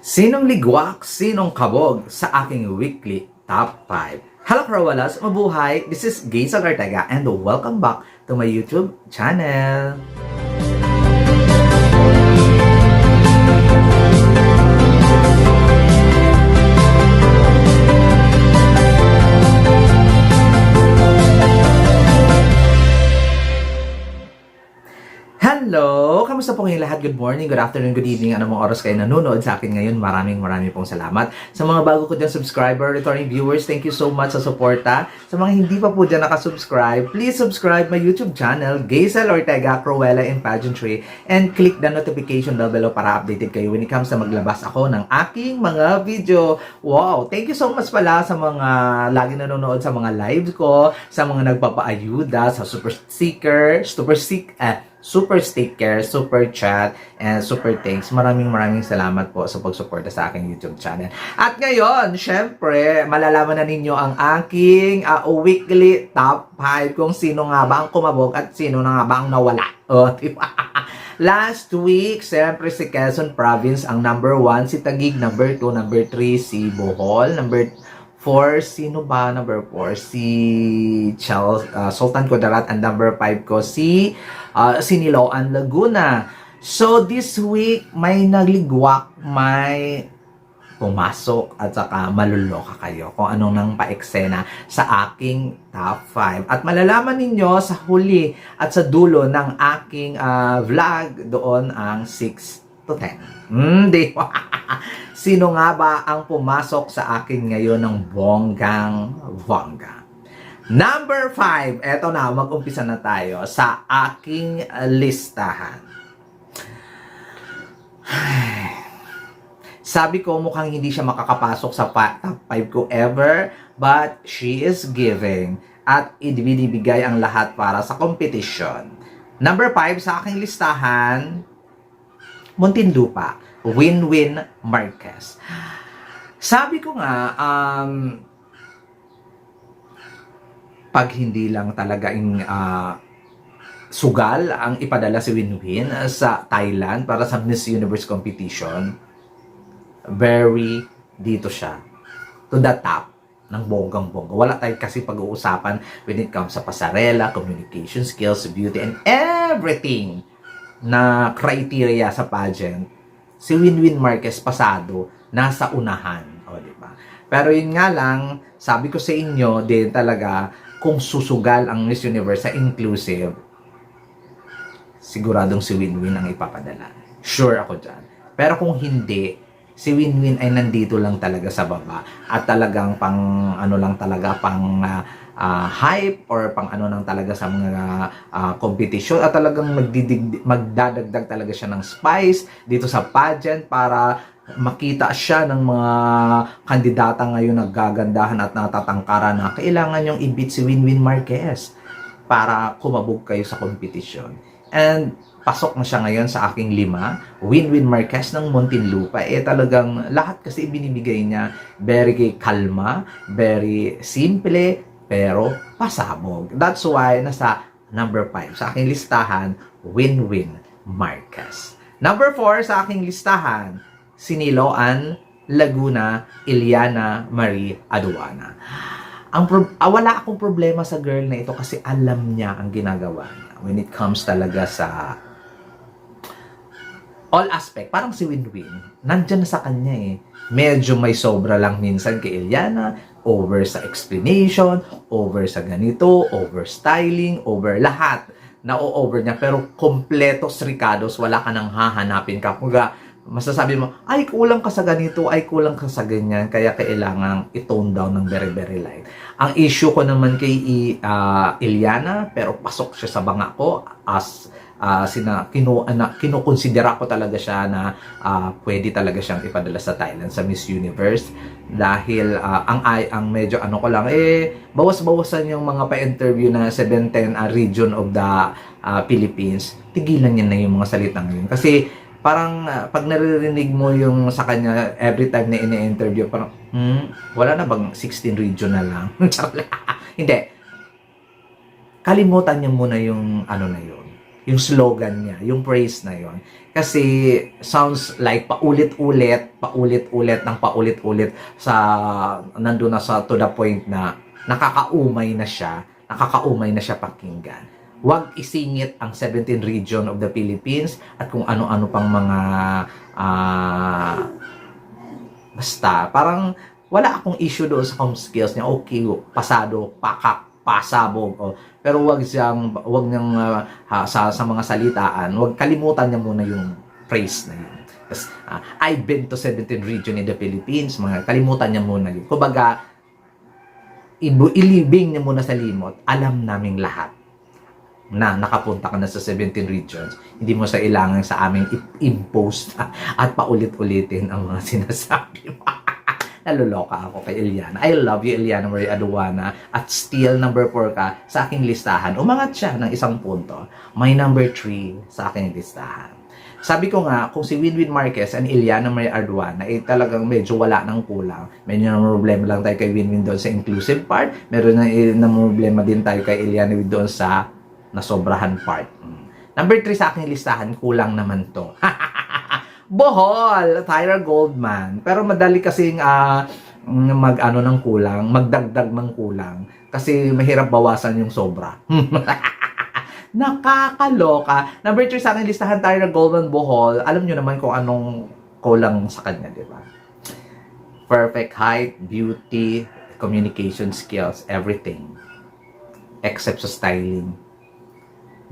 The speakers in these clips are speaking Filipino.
Sinong ligwak, sinong kabog sa aking weekly top 5? Hello Karawalas, mabuhay! This is Gaysal Ortega and welcome back to my YouTube channel. Hello! Kamusta po kayong lahat? Good morning, good afternoon, good evening. Anong mga oras kayo nanonood sa akin ngayon? Maraming pong salamat. Sa mga bago ko dyan subscriber, returning viewers, thank you so much sa suporta. Sa mga hindi pa po dyan nakasubscribe, please subscribe my YouTube channel, Gaysal Ortega, Cruella in Pageantry, and click the notification bell below para updated kayo when it comes sa maglabas ako ng aking mga video. Wow! Thank you so much pala sa mga lagi nanonood sa mga lives ko, sa mga nagpapaayuda, sa super sticker, super chat, and super thanks. Maraming salamat po sa pagsuporta sa aking YouTube channel. At ngayon, syempre, malalaman na ninyo ang aking weekly top 5 kung sino nga ba ang kumabog at sino na nga ba ang nawala. Diba? Last week, syempre si Quezon Province ang number 1, si Taguig number 2, number 3 si Bohol, number 4, sino ba? Number 4, si Sultan Kudarat, and number 5 ko si Siniloan, Laguna. So, this week, may nagligwak, may pumasok, at saka maluloka kayo kung anong nang paeksena sa aking top 5. At malalaman ninyo sa huli at sa dulo ng aking vlog doon ang 6 to 10. Di ba? Sino nga ba ang pumasok sa akin ngayon ng bonggang-bongga? Number 5, eto na, mag-umpisa na tayo sa aking listahan. Sabi ko mukhang hindi siya makakapasok sa top 5 ko ever, but she is giving at ibinibigay ang lahat para sa competition. Number 5 sa aking listahan, Muntinlupa, Winwin Marquez. Sabi ko nga, pag hindi lang talaga sugal ang ipadala si Winwin sa Thailand para sa Miss Universe competition, very dito siya, to the top ng bonggang-bongga. Wala tayo kasi pag-uusapan when it comes sa pasarela, communication skills, beauty, and everything na criteria sa pageant. Si Winwin Marquez pasado, nasa unahan. O, diba? Pero yun nga lang, sabi ko sa inyo din talaga, kung susugal ang Miss Universe sa inclusive, siguradong si Winwin ang ipapadala. Sure ako dyan. Pero kung hindi, si Winwin ay nandito lang talaga sa baba at talagang pang ano lang talaga, pang hype or pang ano lang talaga sa mga competition, at talagang magdadagdag talaga siya ng spice dito sa pageant para makita siya ng mga kandidata ngayon na gagandahan at natatangkaran na kailangan yung i-beat si Winwin Marquez para kumabog kayo sa competition. And pasok na siya ngayon sa aking 5, Winwin Marquez ng Muntinlupa. Talagang lahat kasi ibinibigay niya, very kalma, very simple, pero pasabog. That's why nasa number 5 sa aking listahan, Winwin Marquez. Number 4 sa aking listahan, Siniloan, Laguna, Iliana Marie Aduana. Wala akong problema sa girl na ito kasi alam niya ang ginagawa niya when it comes talaga sa all aspect. Parang si Winwin, nandyan na sa kanya eh. Medyo may sobra lang minsan kay Iliana, over sa explanation, over sa ganito, over styling, over lahat. Na-over niya, pero kompletos ricados, wala ka nang hahanapin ka. Kung masasabi mo, ay kulang ka sa ganito, ay kulang ka sa ganyan, kaya kailangan i-tone down ng very light. Ang issue ko naman kay Iliana, pero pasok siya sa banga ko as kinukonsidera ko talaga siya na pwede talaga siyang ipadala sa Thailand sa Miss Universe dahil ang medyo ano ko lang bawas-bawasan yung mga pa-interview na 7-10 region of the Philippines. Tigilan niya na yung mga salita ngayon kasi parang pag naririnig mo yung sa kanya every time na ini-interview, parang wala na bang 16 region na lang? Hindi, kalimutan niya muna yung ano na yun, yung slogan niya, yung praise na yon. Kasi sounds like paulit-ulit sa nandun na sa to the point na nakakaumay na siya pakinggan. Huwag isingit ang 17 region of the Philippines at kung ano-ano pang mga basta, parang wala akong issue doon sa com skills niya. Okay, pasado, pasabog. Oh. Pero wag niyang sa mga salitaan, wag kalimutan niya muna yung phrase na yun. Tapos, I've been to 17 region in the Philippines. Mga kalimutan niya muna yun. Kumbaga, ilibing niya muna sa limot. Alam naming lahat na nakapunta ka na sa 17 regions. Hindi mo sa ilangan sa aming impose at paulit-ulitin ang mga sinasabi mo. Naluloka ako kay Eliana. I love you, Eliana Marie Aduana. At still, number 4 ka sa aking listahan. Umangat siya ng 1 punto. May number 3 sa aking listahan. Sabi ko nga, kung si Winwin Marquez and Eliana Marie Aduana, talagang medyo wala ng kulang. Medyo na problema lang tayo kay Winwin doon sa inclusive part. Meron na problema din tayo kay Eliana doon sa nasobrahan part. Number 3 sa aking listahan, kulang naman to. Bohol, Tyra Goldman. Pero madali kasing magdagdag ng kulang. Kasi mahirap bawasan yung sobra. Nakakaloka. Number 3 sa aking listahan, Tyra Goldman, Bohol. Alam nyo naman kung anong kulang sa kanya, di ba? Perfect height, beauty, communication skills, everything. Except sa styling.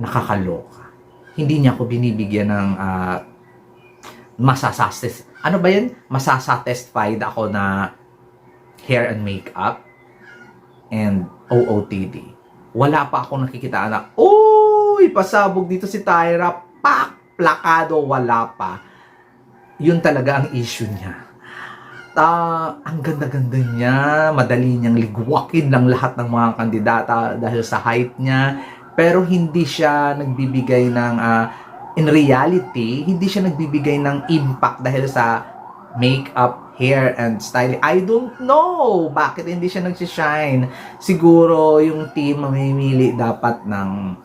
Nakakaloka. Hindi niya ako binibigyan ng masasatisfied ako na hair and makeup and OOTD. Wala pa ako nakikita na, uy, pasabog dito si Tyra, plakado, wala pa. Yun talaga ang issue niya. Ang ganda-ganda niya, madali niyang ligwakin lang lahat ng mga kandidata dahil sa height niya. Pero hindi siya nagbibigay ng, in reality, hindi siya nagbibigay ng impact dahil sa makeup, hair, and styling. I don't know bakit hindi siya nagsishine. Siguro yung team mamimili dapat ng,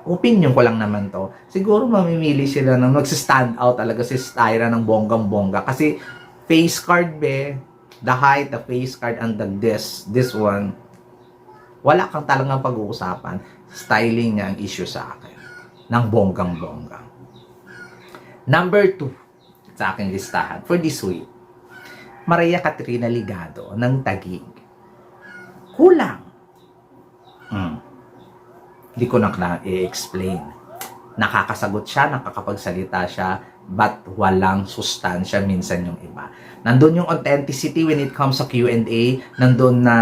opinion ko lang naman to, siguro mamimili sila ng magsistand out talaga si Tyra ng bonggang-bongga. Kasi face card the height, the face card, and this one, wala kang talagang pag-uusapan. Styling niya ang issue sa akin. Ng bonggang-bongga. Number 2 sa aking listahan for this week, Maria Catrina Ligado ng Taguig. Kulang. Hindi ko na i-explain. Nakakasagot siya, nakakapagsalita siya, but walang sustansya minsan yung iba. Nandun yung authenticity when it comes sa Q&A. Nandun na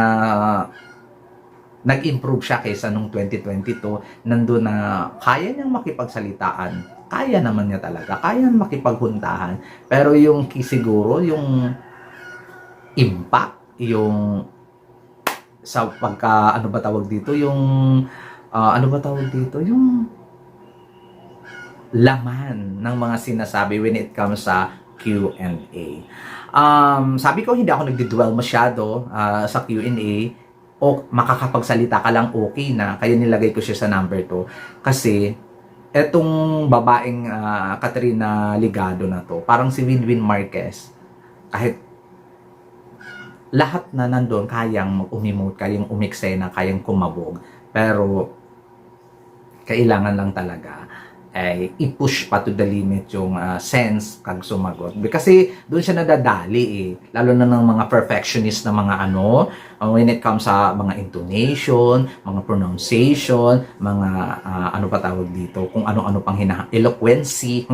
nag-improve siya kaysa nung 2022. Nandun na kaya niyang makipagsalitaan. Kaya naman niya talaga. Kaya niyang makipaghuntahan. Pero yung siguro, yung impact, yung sa pagka, ano ba tawag dito? Yung, yung laman ng mga sinasabi when it comes sa Q&A. Sabi ko, hindi ako nagdi-dwell masyado sa Q&A. O makakapagsalita ka lang, okay na. Kaya nilagay ko siya sa number 2. Kasi, etong babaeng Catrina Ligado na to, parang si Winwin Marquez, kahit lahat na nandun, kayang mag-umimote, kayang umiksena, kayang kumabog. Pero, kailangan lang talaga ay i-push pa to the limit yung sense kag sumagot. Kasi doon siya nadadali lalo na ng mga perfectionist na mga when it comes sa mga intonation, mga pronunciation, mga ano pa tawag dito, kung ano-ano pang eloquency.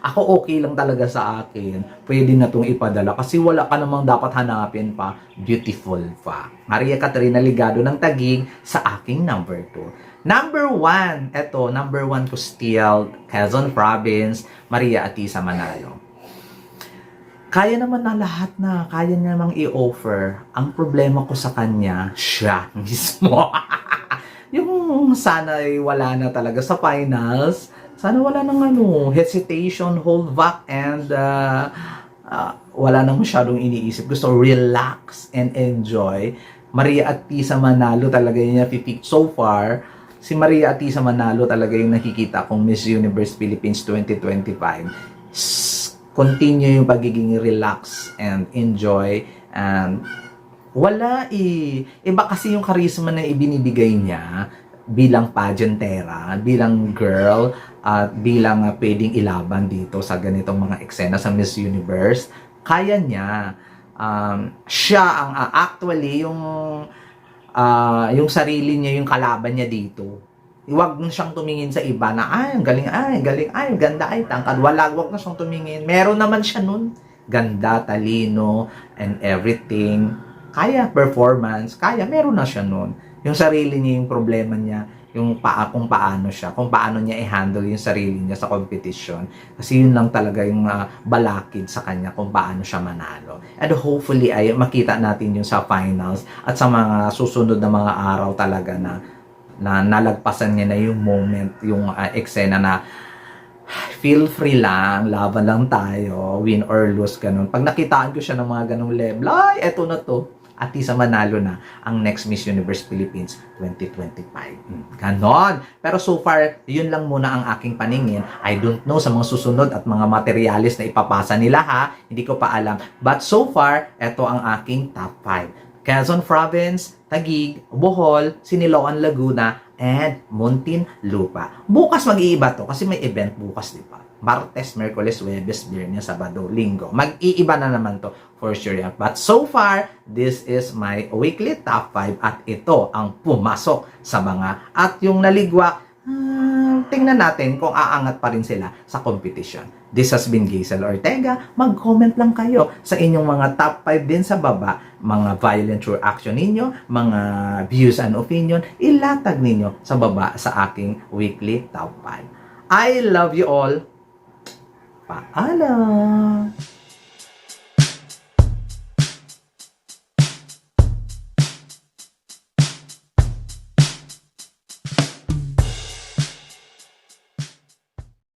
Ako okay lang talaga sa akin. Pwede na itong ipadala kasi wala ka namang dapat hanapin pa. Beautiful pa. Maria Catrina Ligado ng Taguig sa aking number 2. Number 1, number 1 ko still, Quezon Province, Maria Atisa Manalo. Kaya naman na lahat na, kaya niya namang i-offer. Ang problema ko sa kanya, siya mismo. Yung sana ay wala na talaga sa finals, sana wala nang hesitation, hold back, and wala nang masyadong iniisip. Gusto relax and enjoy. Maria Atisa Manalo talaga niya pipick so far. si Maria Atisa Manalo talaga yung nakikita kong Miss Universe Philippines 2025. Continue yung pagiging relax and enjoy, and iba kasi yung charisma na ibinibigay niya bilang pageantera, bilang girl, at bilang pwedeng ilaban dito sa ganitong mga eksena sa Miss Universe. Kaya niya. Siya ang actually yung sarili niya, yung kalaban niya dito. Huwag na siyang tumingin sa iba na, ang galing, ganda, tangkad. Huwag na siyang tumingin. Meron naman siya nun. Ganda, talino, and everything. Kaya, performance, meron na siya nun. Yung sarili niya, yung problema niya, kung paano niya i-handle yung sarili niya sa competition. Kasi yun lang talaga yung balakid sa kanya kung paano siya manalo. And hopefully ay makita natin yun sa finals at sa mga susunod na mga araw talaga na nalagpasan niya na yung moment, yung eksena na feel free lang, laban lang tayo, win or lose, ganun. Pag nakitaan ko siya ng mga ganung level, ay, eto na to. Atisa Manalo na ang next Miss Universe Philippines 2025. Ganon. Pero so far, yun lang muna ang aking paningin. I don't know sa mga susunod at mga materialis na ipapasa nila ha. Hindi ko pa alam. But so far, ito ang aking top 5. Quezon Province, Taguig, Bohol, Siniloan, Laguna, and Muntinlupa. Bukas mag-iiba to kasi may event bukas, di ba? Martes, Merkules, Huwebes, Biyernes, Sabado, Linggo. Mag-iiba na naman to for sure yan. But so far, this is my weekly top 5 at ito ang pumasok sa mga. At yung naligwa, tingnan natin kung aangat pa rin sila sa competition. This has been Gazel Ortega. Mag-comment lang kayo sa inyong mga top 5 din sa baba. Mga violent true action ninyo, mga views and opinion, ilatag ninyo sa baba sa aking weekly top 5. I love you all. Paalam!